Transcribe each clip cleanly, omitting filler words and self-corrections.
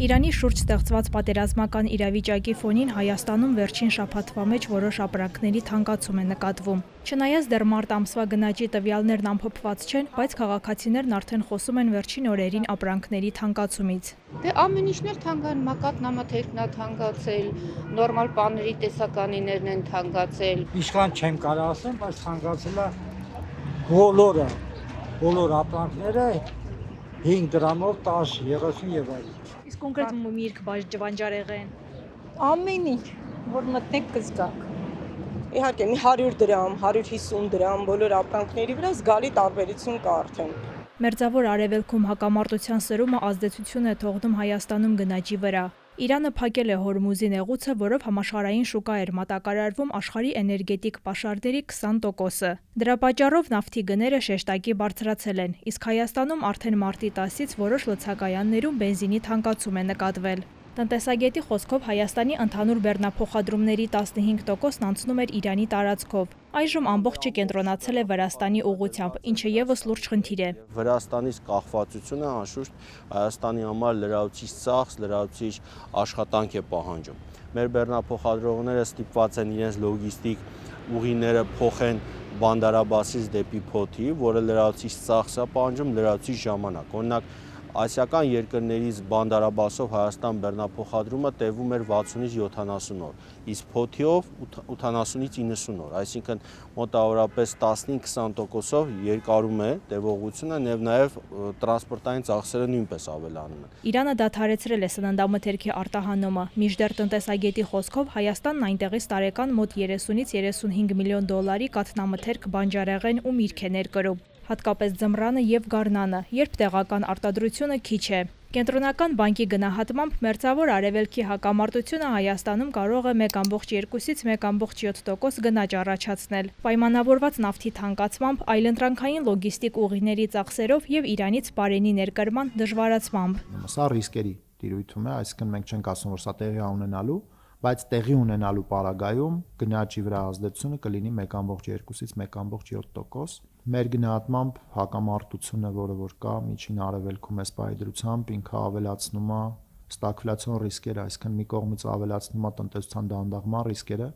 Իրանի շուրջ ստեղծված պատերազմական իրավիճակի ֆոնին Հայաստանում վերջին շաբաթվա մեջ որոշ ապրանքների թանկացում է նկատվում։ Չնայած դեռ մարտ ամսվա գնաճի տվյալներն ամփոփված չեն, բայց քաղաքացիներն արդեն խոսում են վերջին օրերին ապրանքների թանկացումից։ Դե ամեն ինչն էլ թանկան, մակատնամթերքն է թանկացել, նորմալ պաների տեսականիներն են թանկացել։ Ինչքան չեմ կարող ասեմ, բայց թանկացել է բոլոր ապրանքները 5 դրամով 10, 30 եւ այլն։ Իսկ կոնկրետ միրգ, բանջարեղեն։ Ամեն ինչ, որ մտնեք կզգաք։ Իհարկե մի 100 դրամ, 150 դրամ բոլոր ապրանքների վրա զգալի տարբերություն կա արդեն։ Մերձավոր Արևելքում հակամարտության սրումը ազդեցություն է թողնում Հայաստանում գնաճի վրա։ Իրանը փակել է Հորմուզի նեղուցը, որով համաշխարհային շուկա էր մատակարարվում աշխարհի էներգետիկ պաշարների 20%-ը։ Դրա պատճառով նավթի գները շեշտակի բարձրացել են, իսկ Հայաստանում արդեն մարտի 10-ից որոշ լցակայաններում բենզինի թանկացում է նկատվել։ Տնտեսագետի խոսքով Հայաստանի ընդհանուր բեռնափոխադրումների 15%-ն անցնում էր Իրանի տարածքով։ Այժմ ամբողջը կենտրոնացել է Վրաստանի ուղղությամբ, ինչը ևս լուրջ խնդիր է։ Վրաստանից կախվածությունը անշուշտ Հայաստանի համար լրացուցիչ ծախս, լրացուցիչ աշխատանք է պահանջում։ Մեր բեռնափոխադրողները ստիպված են իրենց լոգիստիկ ուղիները փոխեն Բանդարաբասից դեպի Փոթի, որը լրացուցիչ ծախս է պահանջում, լրացուցիչ ժամանակ։ Օրինակ ասիական երկրներից Բանդարաբասով Հայաստան բեռնափոխադրումը տևում էր 60-ից 70 օր, իսկ Փոթիով 80-ից 90 օր, այսինքն մոտավորապես 15-20%-ով երկարում է տևողությունը եւ նաեւ տրանսպորտային ծախսերը նույնպես ավելանում են։ Իրանը դադարեցրել է սննդամթերքի արտահանումը, մինչդեռ տնտեսագետի խոսքով Հայաստանն այնտեղից տարեկան մոտ 30-ից 35 միլիոն դոլարի կաթնամթերք, բանջարեղեն ու միրգ է ներկրում, հատկապես ձմռանը եւ գարնանը, երբ տեղական արտադրությունը քիչ է։ Կենտրոնական բանկի գնահատմամբ Մերձավոր Արևելքի հակամարտությունը Հայաստանում կարող է 1,2-ից 1,7% գնաճ առաջացնել, պայմանավորված նավթի թանկացմամբ, այլընտրանքային լոգիստիկ ուղիների ծախսերով եւ Իրանից բարենի ներկրման դժվարացմամբ։ Սա ռիսկերի տիրույթում է, այսինքն մենք չենք ասում, որ սա տեղի ունենալու, բայց տեղի ունենալու պարագայում գնաճի վրա ազդեցությունը կլինի 1,2-ից 1,7%։ Մեր գնահատմամբ հակամարտությունը, որը որ կա միջին արևելքում էս պայդրությամբ, ինքը ավելացնում է ստագֆլյացիոն ռիսկերը, այսինքն մի կողմից ավելացնում է տնտեսության դանդաղման ռիսկերը,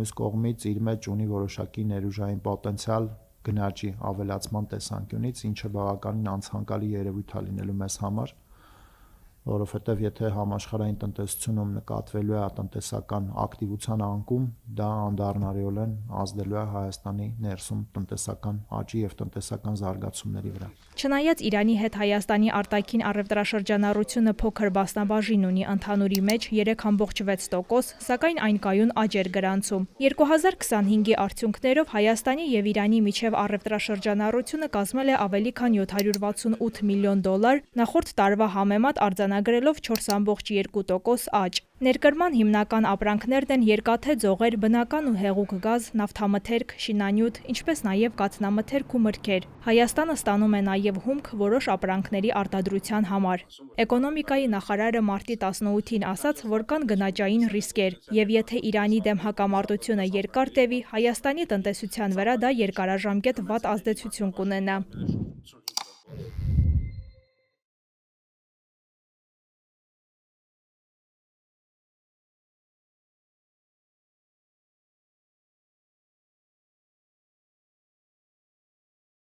մյուս կողմից իր մեջ ունի որոշակի ներուժային պոտենցիալ գնաճի ավելացման տեսանկյունից, ինչը բավականին անցանկալի երևույթ է լինելու մեզ համար, որովհետև եթե համաշխարհային տնտեսությունում նկատվելու է տնտեսական ակտիվության անկում, դա անդառնալիորեն ազդելու է Հայաստանի ներսում տնտեսական աճի եւ տնտեսական զարգացումների վրա։ Չնայած Իրանի հետ Հայաստանի արտաքին առևտրաշրջանառությունը փոքր բասնաբաժին ունի ընդհանուրի մեջ 3,6%, սակայն այն կայուն աճ էր գրանցում։ 2025-ի արդյունքներով Հայաստանի եւ Իրանի միջև առևտրաշրջանառությունը կազմել է ավելի քան 768 միլիոն դոլար, նախորդ տարվա համեմատ արձանագրելով 4,2% աճ։ Ներկրման հիմնական ապրանքներն են երկաթե ձողեր, բնական ու հեղուկ գազ, նավթամթերք, շինանյութ, ինչպես նաև կաթնամթերք ու մրգեր։ Հայաստանը ստանում է նաև հումք որոշ ապրանքների արտադրության համար։ Էկոնոմիկայի նախարարը մարտի 18-ին ասաց, որ կան գնաճային ռիսկեր, եւ եթե Իրանի դեմ հակամարտությունը երկար տևի, Հայաստանի տնտեսության վրա դա երկարաժամկետ վատ ազդեցություն կունենա։